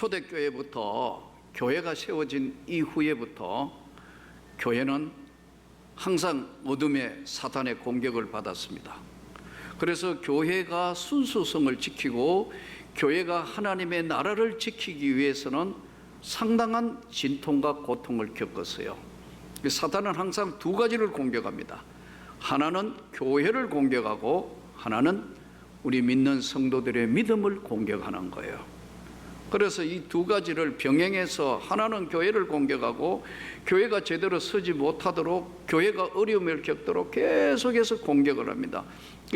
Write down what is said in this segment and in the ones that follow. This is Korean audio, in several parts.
초대교회부터 교회가 세워진 이후에부터 교회는 항상 어둠의 사탄의 공격을 받았습니다. 그래서 교회가 순수성을 지키고 교회가 하나님의 나라를 지키기 위해서는 상당한 진통과 고통을 겪었어요. 사탄은 항상 두 가지를 공격합니다. 하나는 교회를 공격하고 하나는 우리 믿는 성도들의 믿음을 공격하는 거예요. 그래서 이 두 가지를 병행해서 하나는 교회를 공격하고 교회가 제대로 서지 못하도록, 교회가 어려움을 겪도록 계속해서 공격을 합니다.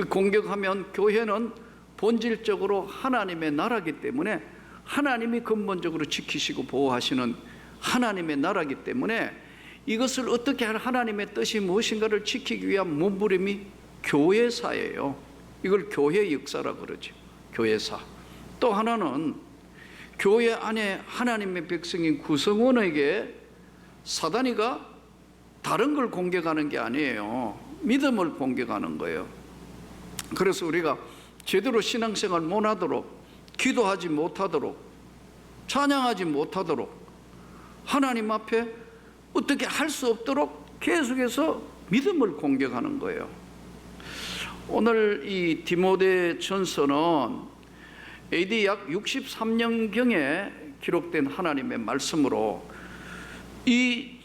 공격하면 교회는 본질적으로 하나님의 나라이기 때문에, 하나님이 근본적으로 지키시고 보호하시는 하나님의 나라이기 때문에 이것을 어떻게 하나님의 뜻이 무엇인가를 지키기 위한 몸부림이 교회사예요. 이걸 교회 역사라 그러죠. 교회사. 또 하나는 교회 안에 하나님의 백성인 구성원에게 사단이가 다른 걸 공격하는 게 아니에요. 믿음을 공격하는 거예요. 그래서 우리가 제대로 신앙생활 못하도록, 기도하지 못하도록, 찬양하지 못하도록, 하나님 앞에 어떻게 할 수 없도록 계속해서 믿음을 공격하는 거예요. 오늘 이 디모데전서는 AD 약 63년경에 기록된 하나님의 말씀으로 이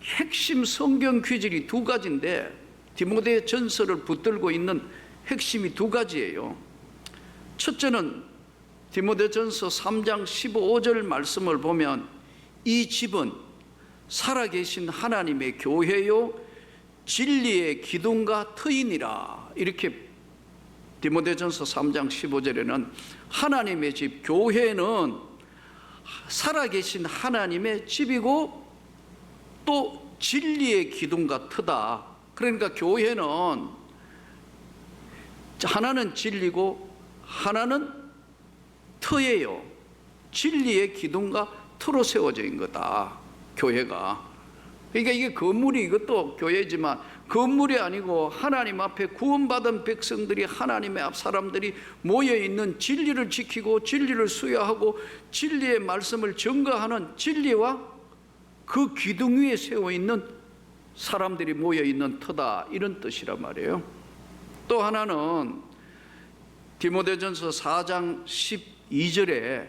핵심 성경 귀절이 두 가지인데 디모데전서를 붙들고 있는 핵심이 두 가지예요. 첫째는 디모데전서 3장 15절 말씀을 보면 이 집은 살아계신 하나님의 교회요 진리의 기둥과 터이니라, 이렇게 디모데전서 3장 15절에는 하나님의 집, 교회는 살아계신 하나님의 집이고 또 진리의 기둥과 터다. 그러니까 교회는 하나는 진리고 하나는 터예요. 진리의 기둥과 터로 세워져 있는 거다, 교회가. 그러니까 이게 건물이, 이것도 교회지만 건물이 아니고 하나님 앞에 구원받은 백성들이, 하나님의 앞 사람들이 모여있는, 진리를 지키고 진리를 수여하고 진리의 말씀을 증거하는, 진리와 그 기둥 위에 세워있는 사람들이 모여있는 터다, 이런 뜻이란 말이에요. 또 하나는 디모데전서 4장 12절에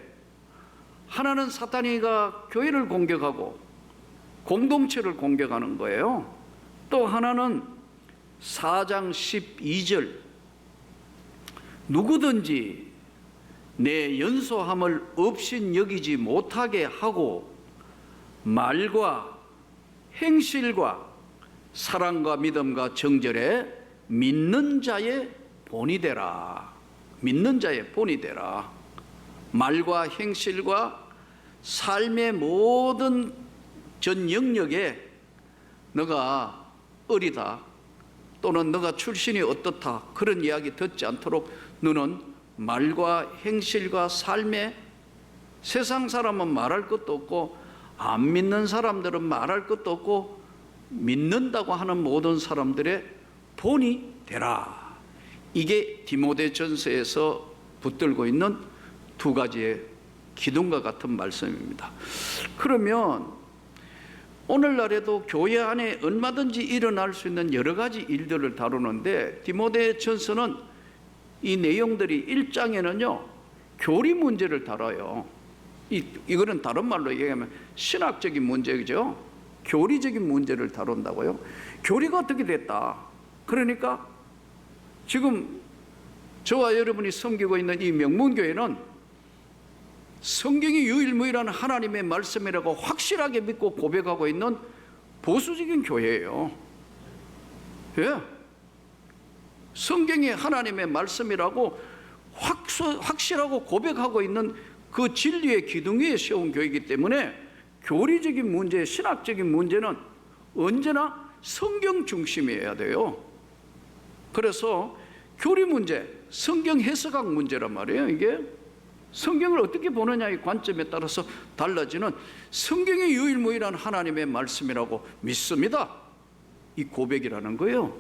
하나는 사탄이가 교회를 공격하고 공동체를 공격하는 거예요. 또 하나는 4장 12절 누구든지 내 연소함을 업신여기지 못하게 하고 말과 행실과 사랑과 믿음과 정절에 믿는 자의 본이 되라. 믿는 자의 본이 되라. 말과 행실과 삶의 모든 전 영역에 너가 어리다 또는 너가 출신이 어떻다 그런 이야기 듣지 않도록 너는 말과 행실과 삶에, 세상 사람은 말할 것도 없고 안 믿는 사람들은 말할 것도 없고 믿는다고 하는 모든 사람들의 본이 되라. 이게 디모데전서에서 붙들고 있는 두 가지의 기둥과 같은 말씀입니다. 그러면 오늘날에도 교회 안에 얼마든지 일어날 수 있는 여러 가지 일들을 다루는데 디모데전서는 이 내용들이 1장에는요 교리 문제를 다뤄요. 이거는 다른 말로 얘기하면 신학적인 문제죠. 교리적인 문제를 다룬다고요. 교리가 어떻게 됐다. 그러니까 지금 저와 여러분이 섬기고 있는 이 명문교회는 성경이 유일무이한 하나님의 말씀이라고 확실하게 믿고 고백하고 있는 보수적인 교회예요. 예. 성경이 하나님의 말씀이라고 확실하고 고백하고 있는 그 진리의 기둥 위에 세운 교회이기 때문에 교리적인 문제, 신학적인 문제는 언제나 성경 중심이어야 돼요. 그래서 교리 문제, 성경 해석학 문제란 말이에요. 이게 성경을 어떻게 보느냐의 관점에 따라서 달라지는, 성경이 유일무이한 하나님의 말씀이라고 믿습니다, 이 고백이라는 거예요.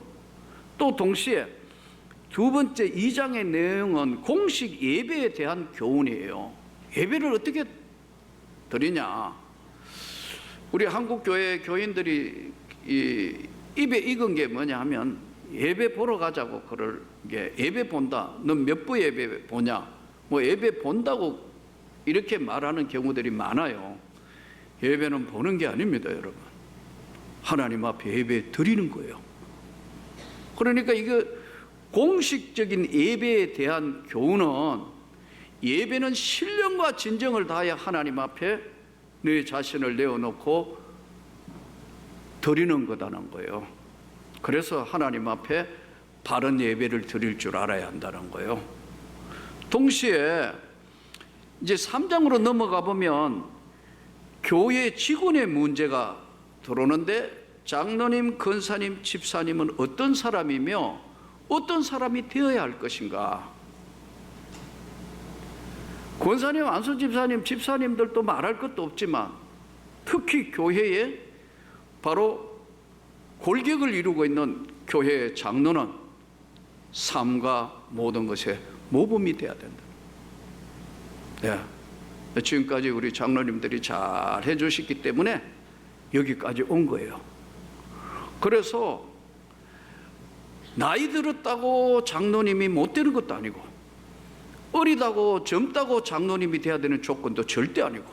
또 동시에 두 번째 2장의 내용은 공식 예배에 대한 교훈이에요. 예배를 어떻게 드리냐? 우리 한국 교회 교인들이 입에 익은 게 뭐냐 하면 예배 보러 가자고 그럴 게, 예배 본다. 넌 몇 부 예배 보냐? 뭐 예배 본다고 이렇게 말하는 경우들이 많아요. 예배는 보는 게 아닙니다, 여러분. 하나님 앞에 예배 드리는 거예요. 그러니까 이거 공식적인 예배에 대한 교훈은, 예배는 신령과 진정을 다하여 하나님 앞에 내 자신을 내어놓고 드리는 거다는 거예요. 그래서 하나님 앞에 바른 예배를 드릴 줄 알아야 한다는 거예요. 동시에 이제 3장으로 넘어가 보면 교회 직원의 문제가 들어오는데, 장로님, 권사님, 집사님은 어떤 사람이며 어떤 사람이 되어야 할 것인가? 권사님, 안수집사님, 집사님들도 말할 것도 없지만 특히 교회에 바로 골격을 이루고 있는 교회의 장로는 삶과 모든 것에 모범이 되어야 된다. 네. 지금까지 우리 장로님들이 잘 해주셨기 때문에 여기까지 온 거예요. 그래서 나이 들었다고 장로님이 못 되는 것도 아니고, 어리다고 젊다고 장로님이 돼야 되는 조건도 절대 아니고,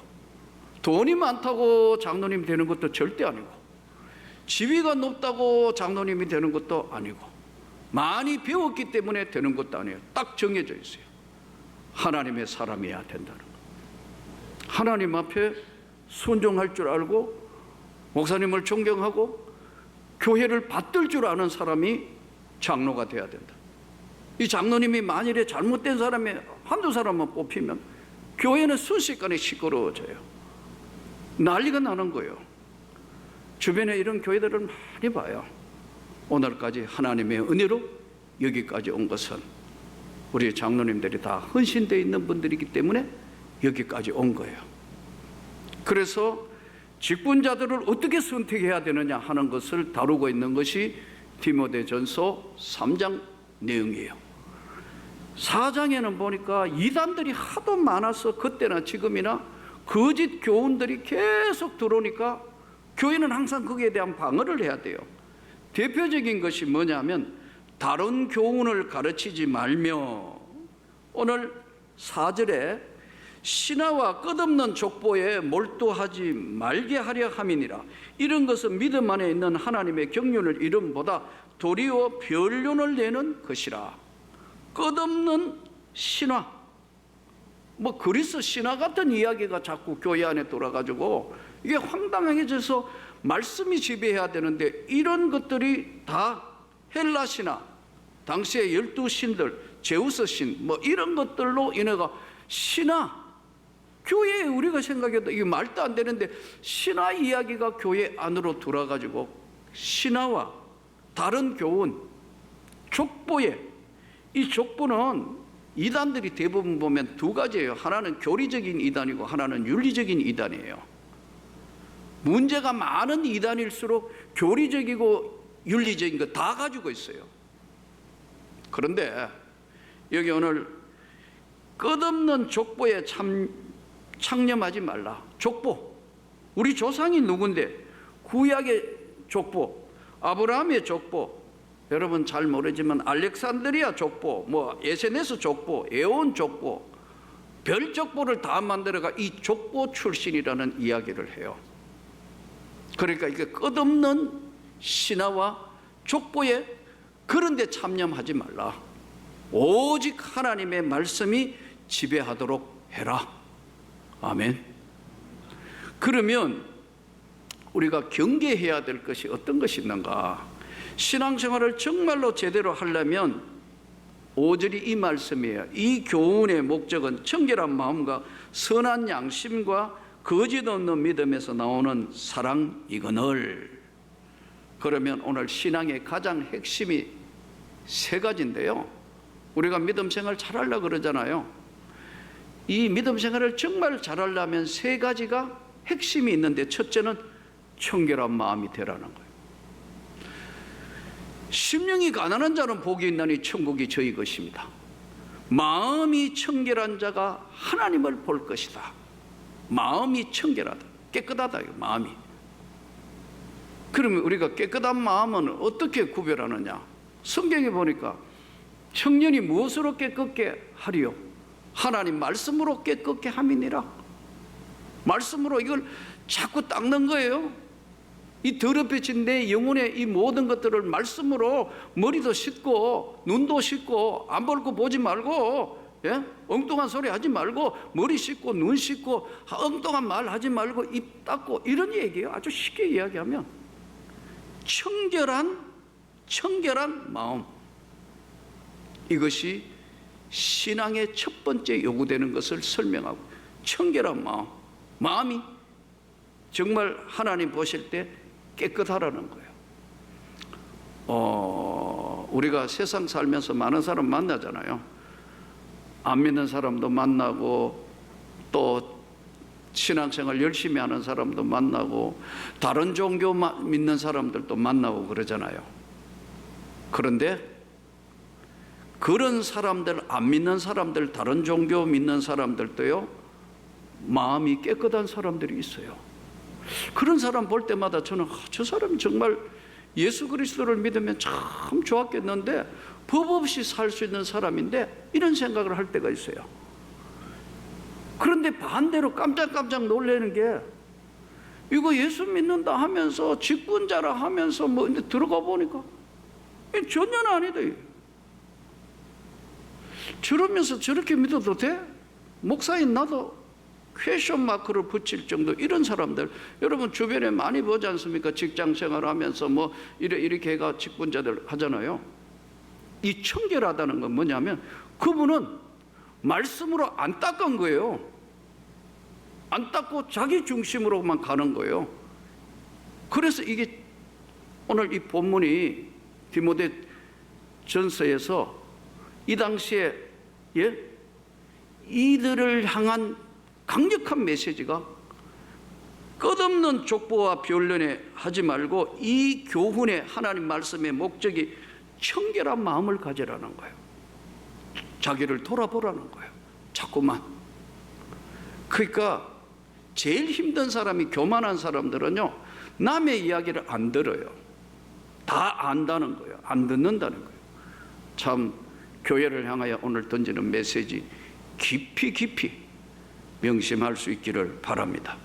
돈이 많다고 장로님이 되는 것도 절대 아니고, 지위가 높다고 장로님이 되는 것도 아니고, 많이 배웠기 때문에 되는 것도 아니에요. 딱 정해져 있어요. 하나님의 사람이어야 된다는 거. 하나님 앞에 순종할 줄 알고 목사님을 존경하고 교회를 받들 줄 아는 사람이 장로가 돼야 된다. 이 장로님이 만일에 잘못된 사람이 한두 사람만 뽑히면 교회는 순식간에 시끄러워져요. 난리가 나는 거예요. 주변에 이런 교회들을 많이 봐요. 오늘까지 하나님의 은혜로 여기까지 온 것은 우리 장로님들이 다 헌신되어 있는 분들이기 때문에 여기까지 온 거예요. 그래서 직분자들을 어떻게 선택해야 되느냐 하는 것을 다루고 있는 것이 디모데전서 3장 내용이에요. 4장에는 보니까 이단들이 하도 많아서 그때나 지금이나 거짓 교훈들이 계속 들어오니까 교회는 항상 거기에 대한 방어를 해야 돼요. 대표적인 것이 뭐냐면 다른 교훈을 가르치지 말며, 오늘 4절에 신하와 끝없는 족보에 몰두하지 말게 하려 함이니라. 이런 것은 믿음 안에 있는 하나님의 경륜을 이름보다 도리어 변론을 내는 것이라. 끝없는 신화, 뭐 그리스 신화 같은 이야기가 자꾸 교회 안에 돌아가지고 이게 황당해져서 말씀이 지배해야 되는데, 이런 것들이 다 헬라 신화, 당시의 12신들, 제우스 신, 뭐 이런 것들로 인해가 신화, 교회에 우리가 생각해도 이게 말도 안 되는데 신화 이야기가 교회 안으로 들어가지고 신화와 다른 교훈, 족보에, 이 족보는 이단들이 대부분 보면 두 가지예요. 하나는 교리적인 이단이고 하나는 윤리적인 이단이에요. 문제가 많은 이단일수록 교리적이고 윤리적인 거 다 가지고 있어요. 그런데 여기 오늘 끝없는 족보에 창념하지 말라. 족보, 우리 조상이 누군데? 구약의 족보, 아브라함의 족보, 여러분 잘 모르지만 알렉산드리아 족보, 뭐 에세네스 족보, 에온 족보, 별 족보를 다 만들어가 이 족보 출신이라는 이야기를 해요. 그러니까 이게 끝없는 신화와 족보에 그런 데 참념하지 말라. 오직 하나님의 말씀이 지배하도록 해라. 아멘. 그러면 우리가 경계해야 될 것이 어떤 것이 있는가? 신앙생활을 정말로 제대로 하려면 5절이 이 말씀이에요. 이 교훈의 목적은 청결한 마음과 선한 양심과 거짓 없는 믿음에서 나오는 사랑이거늘. 그러면 오늘 신앙의 가장 핵심이 세 가지인데요. 우리가 믿음 생활 잘하려고 그러잖아요. 이 믿음 생활을 정말 잘하려면 세 가지가 핵심이 있는데, 첫째는 청결한 마음이 되라는 거예요. 심령이 가난한 자는 복이 있나니 천국이 저희 것입니다. 마음이 청결한 자가 하나님을 볼 것이다. 마음이 청결하다, 깨끗하다, 마음이. 그러면 우리가 깨끗한 마음은 어떻게 구별하느냐? 성경에 보니까 청년이 무엇으로 깨끗게 하리요? 하나님 말씀으로 깨끗게 함이니라. 말씀으로 이걸 자꾸 닦는 거예요. 이 더럽혀진 내 영혼의 이 모든 것들을 말씀으로 머리도 씻고 눈도 씻고 안 볼 거 보지 말고, 예? 엉뚱한 소리 하지 말고 머리 씻고 눈 씻고 엉뚱한 말 하지 말고 입 닦고, 이런 얘기예요. 아주 쉽게 이야기하면 청결한 마음, 이것이 신앙의 첫 번째 요구되는 것을 설명하고, 청결한 마음이 정말 하나님 보실 때 깨끗하라는 거예요. 우리가 세상 살면서 많은 사람 만나잖아요. 안 믿는 사람도 만나고, 또 신앙생활 열심히 하는 사람도 만나고, 다른 종교 믿는 사람들도 만나고 그러잖아요. 그런데 그런 사람들, 안 믿는 사람들, 다른 종교 믿는 사람들도요, 마음이 깨끗한 사람들이 있어요. 그런 사람 볼 때마다 저는 저 사람이 정말 예수 그리스도를 믿으면 참 좋았겠는데 법 없이 살 수 있는 사람인데, 이런 생각을 할 때가 있어요. 그런데 반대로 깜짝깜짝 놀라는 게, 이거 예수 믿는다 하면서 직분자라 하면서 뭐 근데 들어가 보니까 전혀 아니다. 저러면서 저렇게 믿어도 돼? 목사인 나도 퀘션 마크를 붙일 정도, 이런 사람들 여러분 주변에 많이 보지 않습니까? 직장 생활하면서 뭐 이렇게 해가 직분자들 하잖아요. 이 청결하다는 건 뭐냐면 그분은 말씀으로 안 닦은 거예요. 안 닦고 자기 중심으로만 가는 거예요. 그래서 이게 오늘 이 본문이 디모데 전서에서 이 당시에, 예? 이들을 향한 강력한 메시지가, 끝없는 족보와 변론에 하지 말고 이 교훈의 하나님 말씀의 목적이 청결한 마음을 가지라는 거예요. 자기를 돌아보라는 거예요. 자꾸만. 그러니까 제일 힘든 사람이, 교만한 사람들은요, 남의 이야기를 안 들어요. 다 안다는 거예요. 안 듣는다는 거예요. 참 교회를 향하여 오늘 던지는 메시지 깊이 명심할 수 있기를 바랍니다.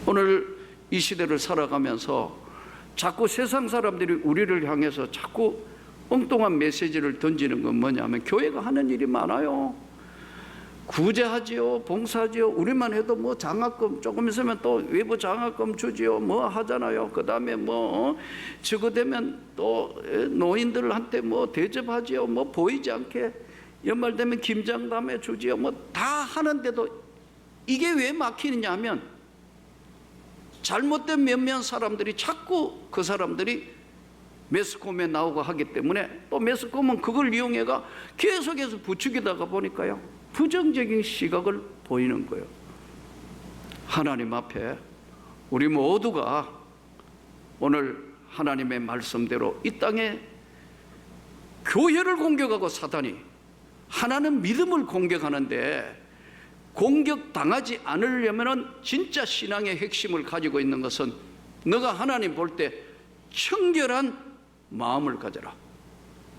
오늘 이 시대를 살아가면서 자꾸 세상 사람들이 우리를 향해서 자꾸 엉뚱한 메시지를 던지는 건 뭐냐면, 교회가 하는 일이 많아요. 구제하지요, 봉사하지요. 우리만 해도 뭐 장학금 조금 있으면 또 외부 장학금 주지요, 뭐 하잖아요. 그 다음에 뭐 저거 되면 또 노인들한테 뭐 대접하지요, 뭐 보이지 않게 연말 되면 김장담회 주지요, 뭐 다 하는데도 이게 왜 막히느냐 하면, 잘못된 몇몇 사람들이 자꾸 그 사람들이 매스컴에 나오고 하기 때문에, 또 매스컴은 그걸 이용해가 계속해서 부추기다가 보니까요, 부정적인 시각을 보이는 거예요. 하나님 앞에 우리 모두가 오늘 하나님의 말씀대로 이 땅에 교회를 공격하고, 사단이 하나는 믿음을 공격하는데, 공격당하지 않으려면 진짜 신앙의 핵심을 가지고 있는 것은, 너가 하나님 볼 때 청결한 마음을 가져라.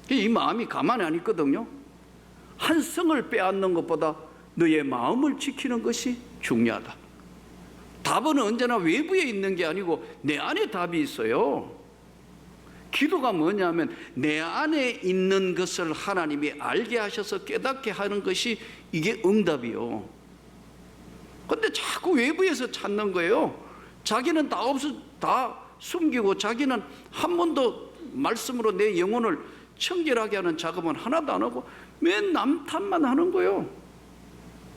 이 마음이 가만히 안 있거든요. 한 성을 빼앗는 것보다 너의 마음을 지키는 것이 중요하다. 답은 언제나 외부에 있는 게 아니고 내 안에 답이 있어요. 기도가 뭐냐면 내 안에 있는 것을 하나님이 알게 하셔서 깨닫게 하는 것이, 이게 응답이요. 근데 자꾸 외부에서 찾는 거예요. 자기는 다 숨기고, 자기는 한 번도 말씀으로 내 영혼을 청결하게 하는 작업은 하나도 안 하고 맨 남 탓만 하는 거예요.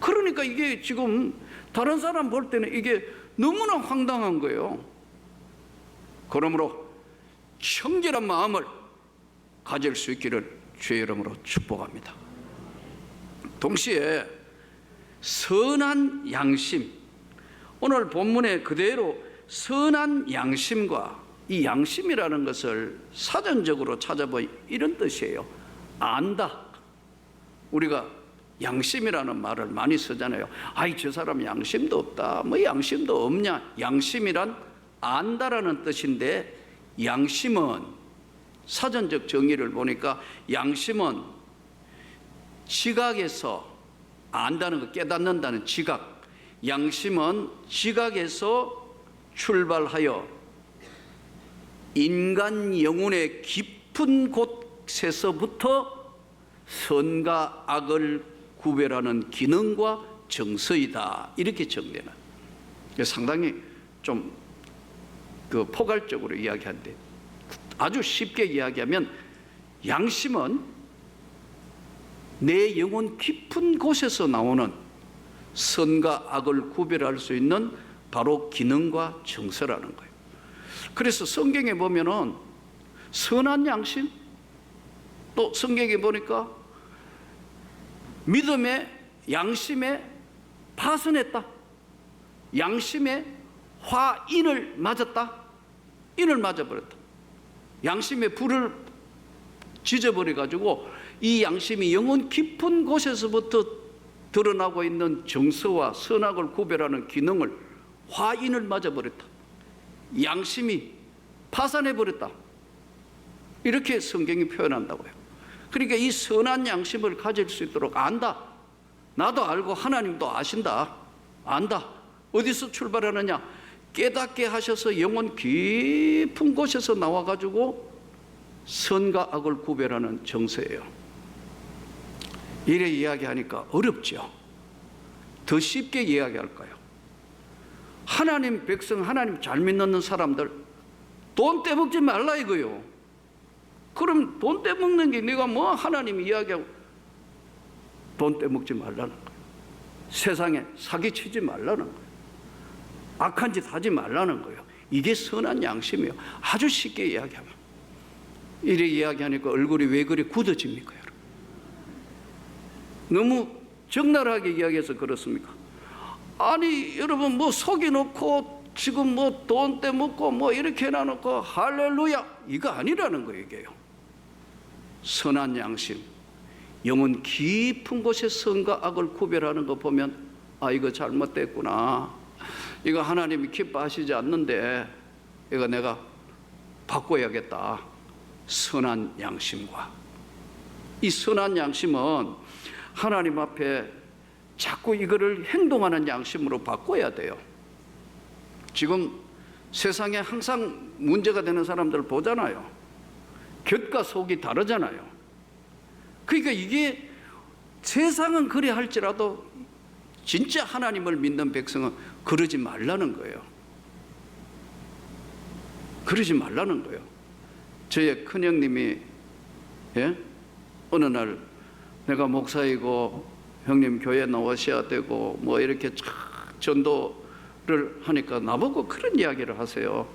그러니까 이게 지금 다른 사람 볼 때는 이게 너무나 황당한 거예요. 그러므로 청결한 마음을 가질 수 있기를 주의 이름으로 축복합니다. 동시에 선한 양심, 오늘 본문에 그대로 선한 양심과, 이 양심이라는 것을 사전적으로 찾아보니 이런 뜻이에요. 안다. 우리가 양심이라는 말을 많이 쓰잖아요. 아이, 저 사람 양심도 없다. 뭐 양심도 없냐? 양심이란 안다라는 뜻인데, 양심은 사전적 정의를 보니까 양심은 지각에서, 안다는 거 깨닫는다는 지각, 양심은 지각에서 출발하여 인간 영혼의 깊은 곳에서부터 선과 악을 구별하는 기능과 정서이다, 이렇게 정리해요. 상당히 좀 포괄적으로 이야기하는데, 아주 쉽게 이야기하면 양심은 내 영혼 깊은 곳에서 나오는 선과 악을 구별할 수 있는 바로 기능과 정서라는 거예요. 그래서 성경에 보면은 선한 양심, 또 성경에 보니까 믿음의 양심에 파선했다, 양심에 화인을 맞았다, 인을 맞아버렸다, 양심에 불을 지져버려 가지고 이 양심이 영혼 깊은 곳에서부터 드러나고 있는 정서와 선악을 구별하는 기능을 화인을 맞아버렸다, 양심이 파산해버렸다, 이렇게 성경이 표현한다고요. 그러니까 이 선한 양심을 가질 수 있도록 안다, 나도 알고 하나님도 아신다, 안다. 어디서 출발하느냐? 깨닫게 하셔서 영혼 깊은 곳에서 나와가지고 선과 악을 구별하는 정서예요. 이래 이야기하니까 어렵죠. 더 쉽게 이야기할까요? 하나님 백성, 하나님 잘 믿는 사람들 돈 떼먹지 말라 이거요. 그럼 돈 떼먹는 게 내가 뭐 하나님 이야기하고, 돈 떼먹지 말라는 거예요. 세상에 사기치지 말라는 거예요. 악한 짓 하지 말라는 거예요. 이게 선한 양심이에요. 아주 쉽게 이야기하면. 이래 이야기하니까 얼굴이 왜 그리 굳어집니까, 여러분? 너무 적나라하게 이야기해서 그렇습니까? 아니, 여러분, 뭐 속여놓고 지금 뭐 돈 떼먹고 뭐 이렇게 해놔놓고 할렐루야, 이거 아니라는 거예요, 이게요. 선한 양심, 영혼 깊은 곳에 선과 악을 구별하는 거 보면, 아, 이거 잘못됐구나, 이거 하나님이 기뻐하시지 않는데 이거 내가 바꿔야겠다. 선한 양심과, 이 선한 양심은 하나님 앞에 자꾸 이거를 행동하는 양심으로 바꿔야 돼요. 지금 세상에 항상 문제가 되는 사람들 보잖아요. 곁과 속이 다르잖아요. 그러니까 이게 세상은 그래 할지라도 진짜 하나님을 믿는 백성은 그러지 말라는 거예요. 그러지 말라는 거예요. 저의 큰형님이, 어느 날 내가 목사이고 형님 교회 나오셔야 되고 뭐 이렇게 전도를 하니까 나보고 그런 이야기를 하세요.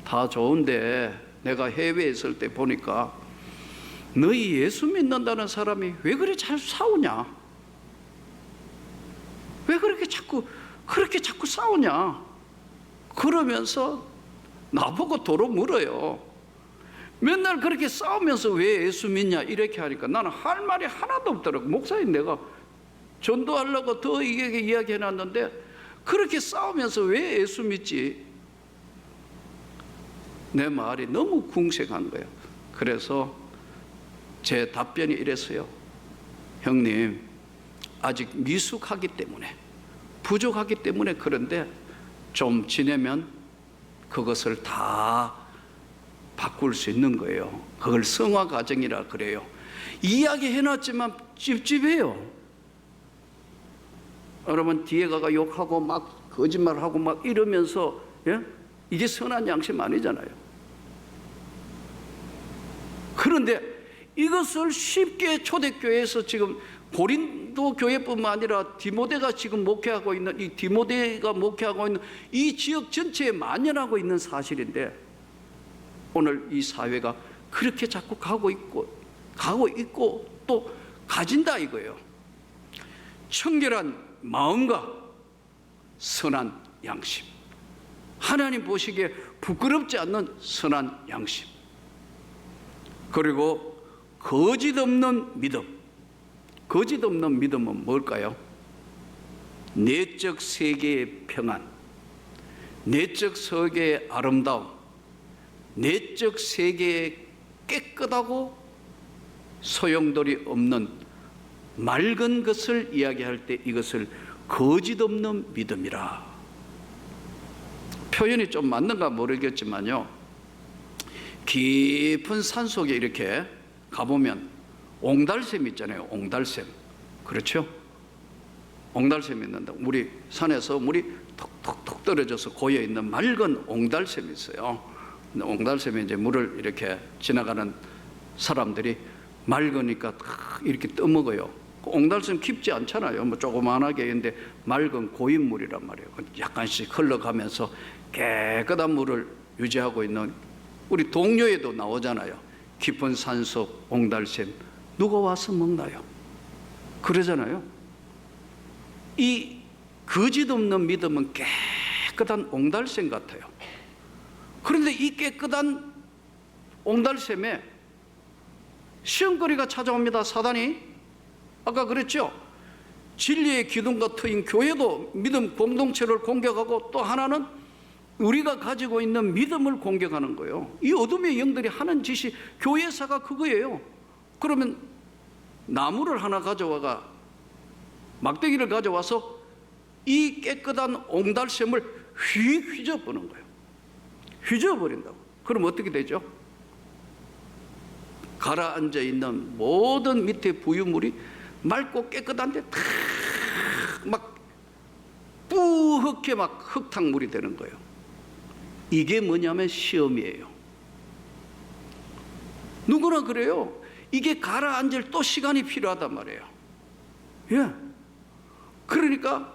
다 좋은데 내가 해외에 있을 때 보니까 너희 예수 믿는다는 사람이 왜 그래 잘 싸우냐? 왜 그렇게 자꾸 싸우냐? 그러면서 나보고 도로 물어요. 맨날 그렇게 싸우면서 왜 예수 믿냐 이렇게 하니까 나는 할 말이 하나도 없더라고. 목사님, 내가 전도하려고 더 이게 이야기해 놨는데 그렇게 싸우면서 왜 예수 믿지? 내 말이 너무 궁색한 거예요. 그래서 제 답변이 이랬어요. 형님, 아직 미숙하기 때문에, 부족하기 때문에 그런데 좀 지내면 그것을 다 바꿀 수 있는 거예요. 그걸 성화 과정이라 그래요. 이야기 해놨지만 찝찝해요. 여러분, 뒤에 가가 욕하고 막 거짓말하고 막 이러면서, 이게 선한 양심 아니잖아요. 그런데 이것을 쉽게 초대교회에서 지금 고린도 교회뿐만 아니라 디모데가 지금 목회하고 있는, 이 디모데가 목회하고 있는 이 지역 전체에 만연하고 있는 사실인데, 오늘 이 사회가 그렇게 자꾸 가고 있고 또 가진다 이거예요. 청결한 마음과 선한 양심, 하나님 보시기에 부끄럽지 않는 선한 양심, 그리고 거짓 없는 믿음, 거짓 없는 믿음은 뭘까요? 내적 세계의 평안, 내적 세계의 아름다움, 내적 세계의 깨끗하고 소용돌이 없는 맑은 것을 이야기할 때 이것을 거짓 없는 믿음이라. 표현이 좀 맞는가 모르겠지만요, 깊은 산 속에 이렇게 가보면 옹달샘 있잖아요. 옹달샘. 그렇죠? 옹달샘이 있는데 물이 산에서 물이 톡톡톡 떨어져서 고여있는 맑은 옹달샘이 있어요. 근데 옹달샘에 이제 물을 이렇게 지나가는 사람들이 맑으니까 이렇게 떠먹어요. 옹달샘 깊지 않잖아요. 뭐 조그만하게 있는데 맑은 고인 물이란 말이에요. 약간씩 흘러가면서 깨끗한 물을 유지하고 있는, 우리 동요에도 나오잖아요. 깊은 산속 옹달샘 누가 와서 먹나요? 그러잖아요. 이 거짓 없는 믿음은 깨끗한 옹달샘 같아요. 그런데 이 깨끗한 옹달샘에 시험거리가 찾아옵니다. 사단이. 아까 그랬죠? 진리의 기둥과 트인 교회도 믿음 공동체를 공격하고, 또 하나는 우리가 가지고 있는 믿음을 공격하는 거예요. 이 어둠의 영들이 하는 짓이 교회사가 그거예요. 그러면 나무를 하나 가져와가, 막대기를 가져와서 이 깨끗한 옹달샘을 휘저어버리는 거예요. 휘저어버린다고. 그럼 어떻게 되죠? 가라앉아 있는 모든 밑에 부유물이 맑고 깨끗한데 막 뿌옇게 막 흙탕물이 되는 거예요. 이게 뭐냐면 시험이에요. 누구나 그래요. 이게 가라앉을 또 시간이 필요하단 말이에요. 예. 그러니까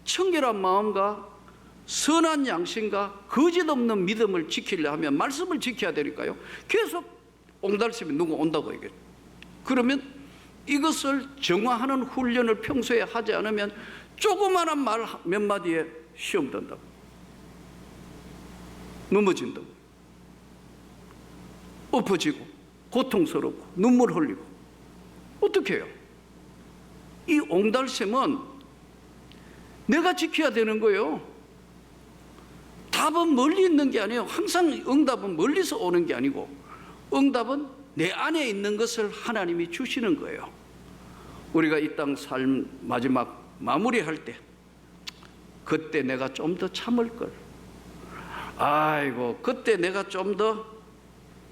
청결한 마음과 선한 양심과 거짓 없는 믿음을 지키려 하면 말씀을 지켜야 되니까요. 계속 옹달샘이 누가 온다고 얘기해요. 그러면 이것을 정화하는 훈련을 평소에 하지 않으면 조그마한 말 몇 마디에 시험 든다고, 넘어진다고, 엎어지고 고통스럽고 눈물 흘리고 어떻게 해요? 이 옹달샘은 내가 지켜야 되는 거예요. 답은 멀리 있는 게 아니에요. 항상 응답은 멀리서 오는 게 아니고 응답은 내 안에 있는 것을 하나님이 주시는 거예요. 우리가 이 땅 삶 마지막 마무리할 때, 그때 내가 좀 더 참을 걸, 아이고 그때 내가 좀 더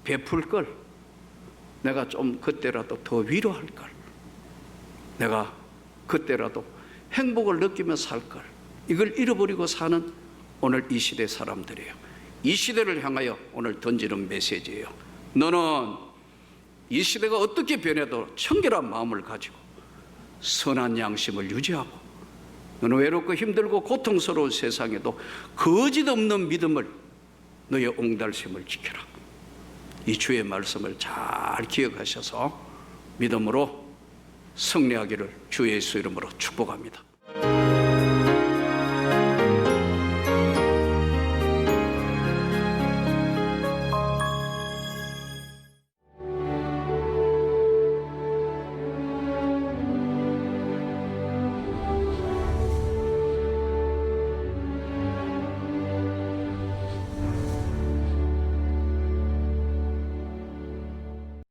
베풀 걸, 내가 좀 그때라도 더 위로할 걸, 내가 그때라도 행복을 느끼며 살 걸, 이걸 잃어버리고 사는 오늘 이 시대 사람들이에요. 이 시대를 향하여 오늘 던지는 메시지예요. 너는 이 시대가 어떻게 변해도 청결한 마음을 가지고 선한 양심을 유지하고, 너는 외롭고 힘들고 고통스러운 세상에도 거짓 없는 믿음을, 너의 옹달샘을 지켜라. 이 주의 말씀을 잘 기억하셔서 믿음으로 승리하기를 주 예수 이름으로 축복합니다.